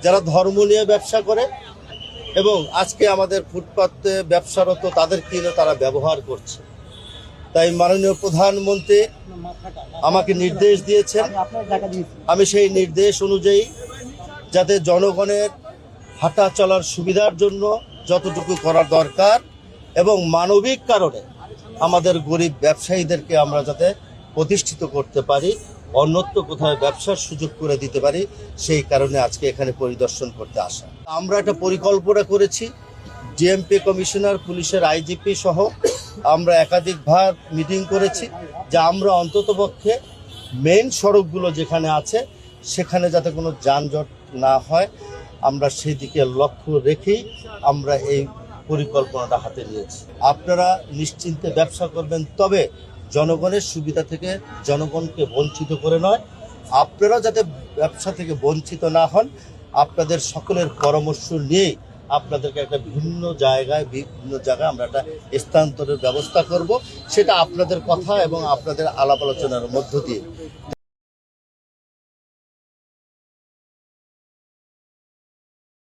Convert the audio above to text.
যারা ধর্ম নিয়ে ব্যবসা করে এবং আজকে আমাদের ফুটপাতে ব্যবসারত তাদেরকে তারা ব্যবহার করছে। তাই মাননীয় প্রধানমন্ত্রী আমাকে নির্দেশ দিয়েছেন, আমি সেই নির্দেশ অনুযায়ী যাতে জনগণের হাঁটা চলার সুবিধার জন্য যতটুকু করা দরকার এবং মানবিক কারণে আমাদের গরিব ব্যবসায়ীদেরকে আমরা যাতে প্রতিষ্ঠিত করতে পারি, অন্যত্র কোথাও ব্যবসার সুযোগ করে দিতে পারি, সেই কারণে আজকে এখানে পরিদর্শন করতে আসা। আমরা একটা পরিকল্পনা করেছি, ডিএমপি কমিশনার, পুলিশের আইজিপি সহ আমরা একাধিকবার মিটিং করেছি যে আমরা অন্ততপক্ষে মেইন সড়কগুলো যেখানে আছে সেখানে যাতে কোনো যানজট না হয়, আমরা সেই দিকে লক্ষ্য রেখেই আমরা এই পরিকল্পনাটা হাতে নিয়েছি। আপনারা নিশ্চিন্তে ব্যবসা করবেন, তবে জনগণের সুবিধা থেকে জনগণকে বঞ্চিত করে নয়। আপনারা যাতে ব্যবসা থেকে বঞ্চিত না হন, আপনাদের সকলের পরামর্শ নিয়েই আপনাদেরকে একটা বিভিন্ন জায়গায় আমরা একটা স্থানান্তরের ব্যবস্থা করব। সেটা আপনাদের কথা এবং আপনাদের আলাপ আলোচনার মধ্য দিয়ে।